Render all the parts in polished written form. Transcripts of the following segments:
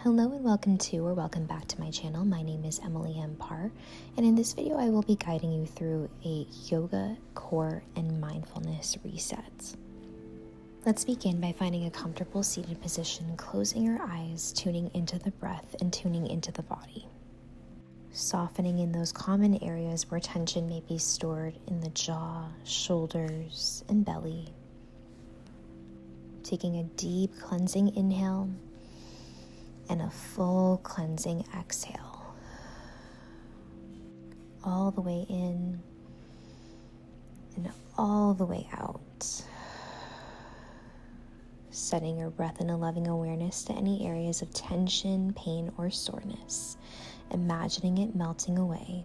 Hello and welcome back to my channel. My name is Emily M. Parr, and in this video I will be guiding you through a yoga, core, and mindfulness reset. Let's begin by finding a comfortable seated position, closing your eyes, tuning into the breath and tuning into the body. Softening in those common areas where tension may be stored in the jaw, shoulders, and belly. Taking a deep cleansing inhale and a full cleansing exhale. All the way in and all the way out. Setting your breath in a loving awareness to any areas of tension, pain, or soreness. Imagining it melting away.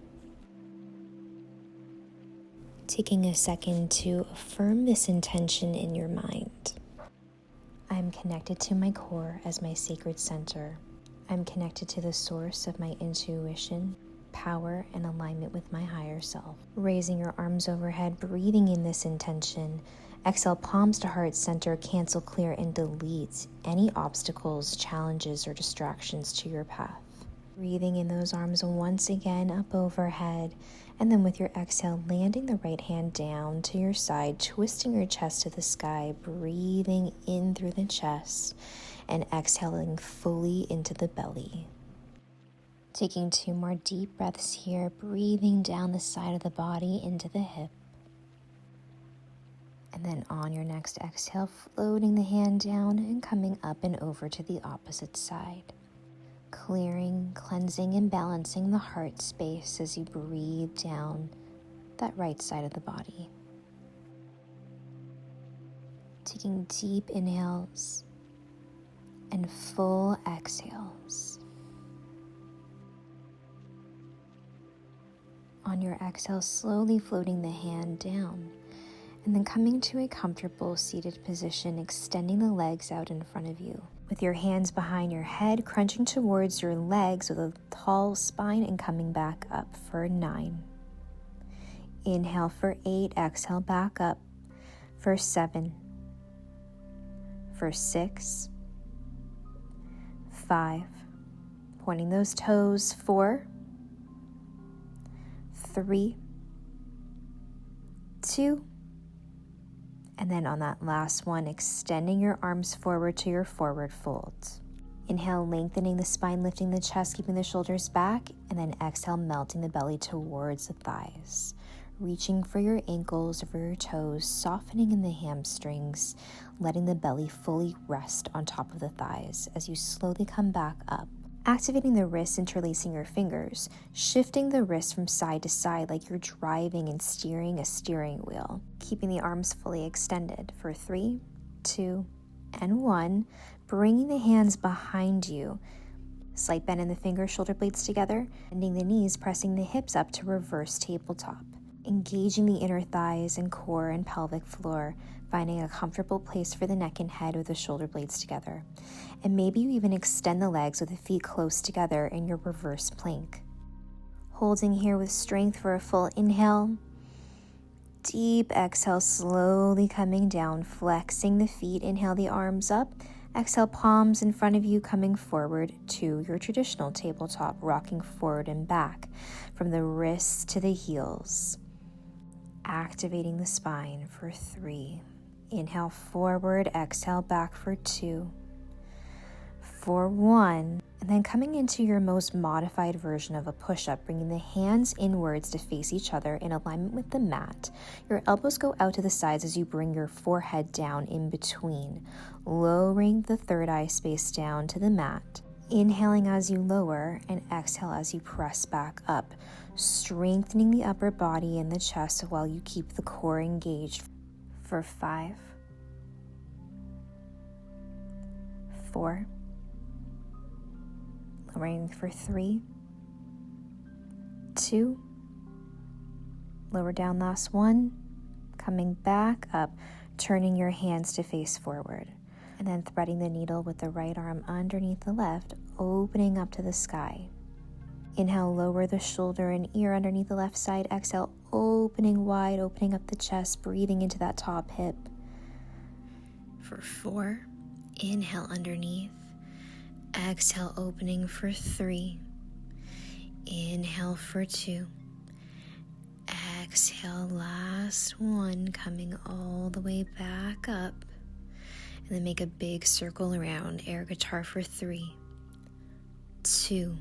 Taking a second to affirm this intention in your mind. I'm connected to my core as my sacred center. I'm connected to the source of my intuition, power, and alignment with my higher self. Raising your arms overhead, breathing in this intention. Exhale, palms to heart center, cancel, clear, and delete any obstacles, challenges, or distractions to your path. Breathing in those arms once again up overhead, and then with your exhale, landing the right hand down to your side, twisting your chest to the sky, breathing in through the chest, and exhaling fully into the belly. Taking 2 more deep breaths here, breathing down the side of the body into the hip. And then on your next exhale, floating the hand down and coming up and over to the opposite side. Clearing, cleansing, and balancing the heart space as you breathe down that right side of the body. Taking deep inhales and full exhales. On your exhale, slowly floating the hand down, and then coming to a comfortable seated position, extending the legs out in front of you. With your hands behind your head, crunching towards your legs with a tall spine and coming back up for 9. Inhale for 8, exhale back up for 7, for 6, 5, pointing those toes, 4, 3, 2, and then on that last one, extending your arms forward to your forward fold. Inhale, lengthening the spine, lifting the chest, keeping the shoulders back, and then exhale, melting the belly towards the thighs. Reaching for your ankles, over your toes, softening in the hamstrings, letting the belly fully rest on top of the thighs as you slowly come back up. Activating the wrists, interlacing your fingers, shifting the wrists from side to side like you're driving and steering a steering wheel. Keeping the arms fully extended for 3, 2, and 1. Bringing the hands behind you. Slight bend in the fingers, shoulder blades together. Bending the knees, pressing the hips up to reverse tabletop. Engaging the inner thighs and core and pelvic floor, finding a comfortable place for the neck and head with the shoulder blades together. And maybe you even extend the legs with the feet close together in your reverse plank. Holding here with strength for a full inhale. Deep exhale, slowly coming down, flexing the feet. Inhale the arms up. Exhale, palms in front of you, coming forward to your traditional tabletop, rocking forward and back from the wrists to the heels. Activating the spine for 3. Inhale forward, exhale back for 2, for 1, and then coming into your most modified version of a push-up, bringing the hands inwards to face each other in alignment with the mat. Your elbows go out to the sides as you bring your forehead down in between, lowering the third eye space down to the mat. Inhaling as you lower and exhale as you press back up, strengthening the upper body and the chest while you keep the core engaged for 5, 4, lowering for 3, 2, lower down last 1, coming back up, turning your hands to face forward. And then threading the needle with the right arm underneath the left, opening up to the sky. Inhale, lower the shoulder and ear underneath the left side. Exhale, opening wide, opening up the chest, breathing into that top hip. For 4, inhale underneath. Exhale, opening for 3. Inhale for 2. Exhale, last 1, coming all the way back up. And then make a big circle around, air guitar for 3, 2,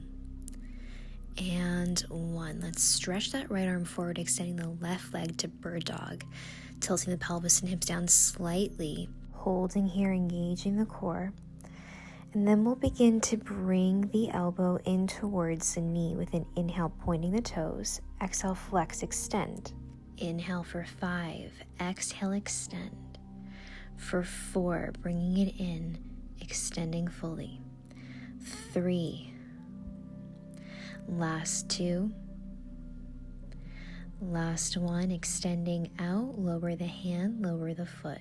and 1. Let's stretch that right arm forward, extending the left leg to bird dog, tilting the pelvis and hips down slightly, holding here, engaging the core. And then we'll begin to bring the elbow in towards the knee with an inhale, pointing the toes. Exhale, flex, extend. Inhale for 5. Exhale, extend. For 4, bringing it in, extending fully. 3. Last 2. Last 1, extending out, lower the hand, lower the foot.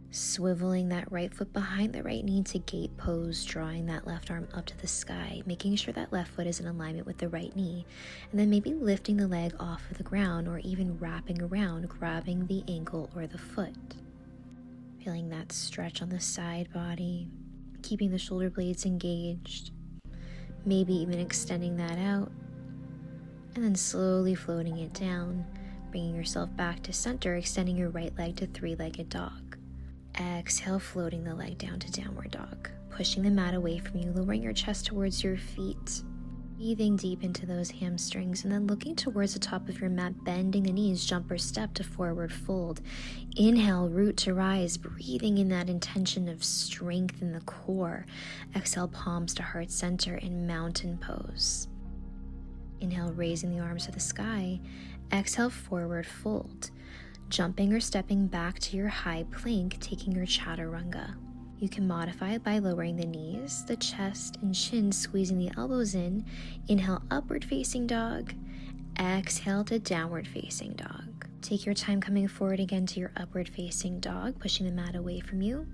Swiveling that right foot behind the right knee to gate pose, drawing that left arm up to the sky, making sure that left foot is in alignment with the right knee, and then maybe lifting the leg off of the ground or even wrapping around, grabbing the ankle or the foot. Feeling that stretch on the side body, keeping the shoulder blades engaged, maybe even extending that out, and then slowly floating it down, bringing yourself back to center, extending your right leg to 3-legged dog. Exhale, floating the leg down to downward dog, pushing the mat away from you, lowering your chest towards your feet, breathing deep into those hamstrings, and then looking towards the top of your mat, bending the knees, jump or step to forward fold. Inhale, root to rise, breathing in that intention of strength in the core. Exhale, palms to heart center in mountain pose. Inhale, raising the arms to the sky. Exhale, forward fold. Jumping or stepping back to your high plank, taking your chaturanga. You can modify it by lowering the knees, the chest, and chin, squeezing the elbows in. Inhale, upward facing dog. Exhale to downward facing dog. Take your time coming forward again to your upward facing dog, pushing the mat away from you.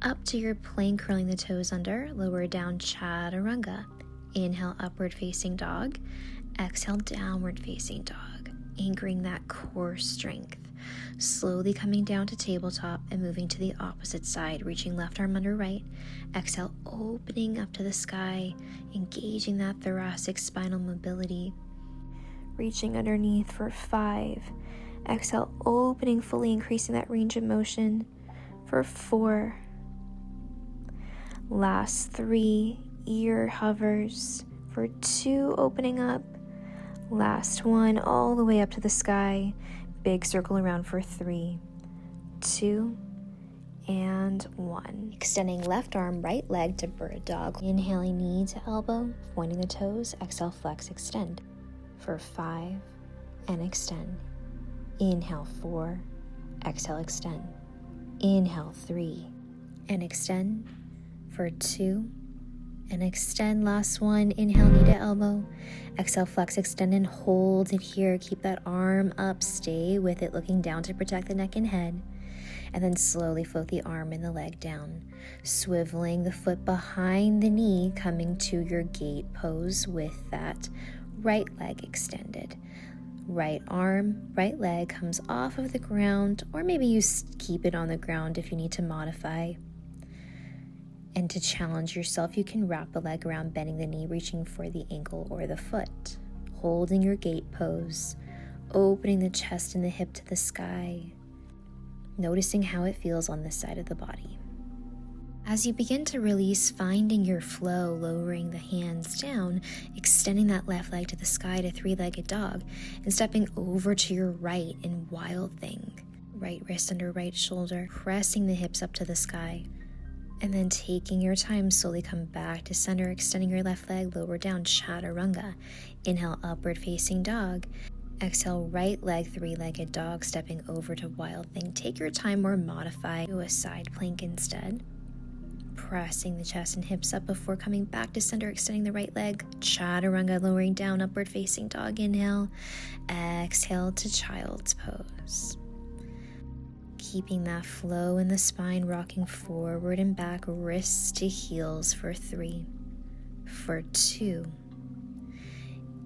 Up to your plank, curling the toes under, lower down chaturanga. Inhale, upward facing dog. Exhale, downward facing dog, anchoring that core strength. Slowly coming down to tabletop and moving to the opposite side, reaching left arm under right. Exhale, opening up to the sky, engaging that thoracic spinal mobility. Reaching underneath for 5. Exhale, opening fully, increasing that range of motion for 4. Last 3, ear hovers for 2, opening up. Last 1, all the way up to the sky. Big circle around for 3, 2, and 1. Extending left arm, right leg to bird dog. Inhaling knee to elbow, pointing the toes. Exhale, flex, extend for 5, and extend. Inhale, 4. Exhale, extend. Inhale, 3, and extend for 2, and extend. Last 1, inhale, knee to elbow. Exhale, flex, extend, and hold it here. Keep that arm up, stay with it, looking down to protect the neck and head. And then slowly float the arm and the leg down, swiveling the foot behind the knee, coming to your gate pose with that right leg extended. Right arm, right leg comes off of the ground, or maybe you keep it on the ground if you need to modify. And to challenge yourself, you can wrap the leg around, bending the knee, reaching for the ankle or the foot. Holding your gate pose, opening the chest and the hip to the sky. Noticing how it feels on this side of the body. As you begin to release, finding your flow, lowering the hands down, extending that left leg to the sky to 3-legged dog, and stepping over to your right in wild thing. Right wrist under right shoulder, pressing the hips up to the sky. And then taking your time, slowly come back to center, extending your left leg, lower down, chaturanga. Inhale, upward facing dog. Exhale, right leg, 3-legged dog, stepping over to wild thing. Take your time or modify to a side plank instead. Pressing the chest and hips up before coming back to center, extending the right leg, chaturanga, lowering down, upward facing dog. Inhale, exhale to child's pose. Keeping that flow in the spine, rocking forward and back, wrists to heels for 3, for 2,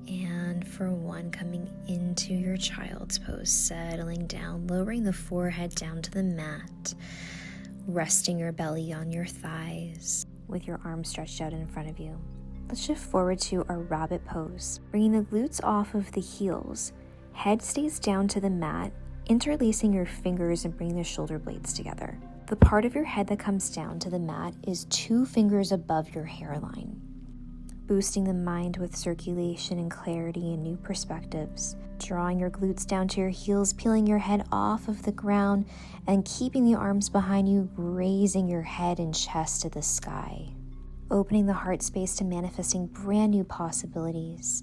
and for 1, coming into your child's pose, settling down, lowering the forehead down to the mat, resting your belly on your thighs, with your arms stretched out in front of you. Let's shift forward to our rabbit pose, bringing the glutes off of the heels. Head stays down to the mat, interlacing your fingers and bringing the shoulder blades together. The part of your head that comes down to the mat is 2 fingers above your hairline, boosting the mind with circulation and clarity and new perspectives. Drawing your glutes down to your heels, peeling your head off of the ground, and keeping the arms behind you, raising your head and chest to the sky. Opening the heart space to manifesting brand new possibilities.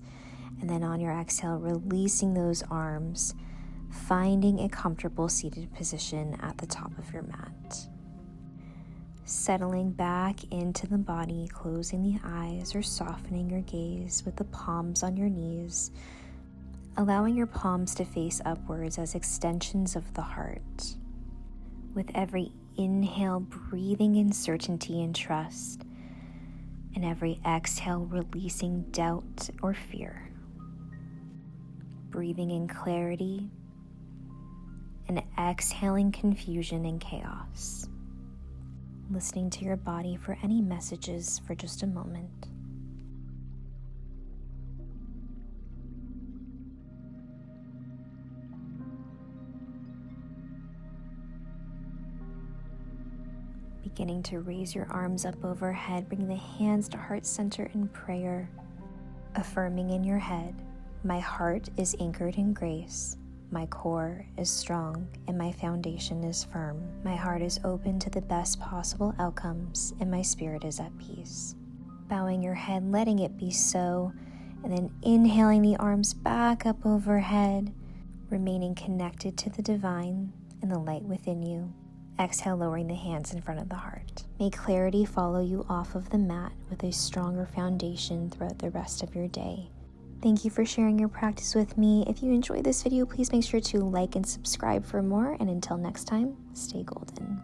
And then on your exhale, releasing those arms, finding a comfortable seated position at the top of your mat. Settling back into the body, closing the eyes or softening your gaze with the palms on your knees, allowing your palms to face upwards as extensions of the heart. With every inhale, breathing in certainty and trust, and every exhale, releasing doubt or fear. Breathing in clarity and exhaling confusion and chaos. Listening to your body for any messages for just a moment. Beginning to raise your arms up overhead, bringing the hands to heart center in prayer. Affirming in your head, my heart is anchored in grace. My core is strong and my foundation is firm. My heart is open to the best possible outcomes and my spirit is at peace. Bowing your head, letting it be so, and then inhaling the arms back up overhead, remaining connected to the divine and the light within you. Exhale, lowering the hands in front of the heart. May clarity follow you off of the mat with a stronger foundation throughout the rest of your day. Thank you for sharing your practice with me. If you enjoyed this video, please make sure to like and subscribe for more. And until next time, stay golden.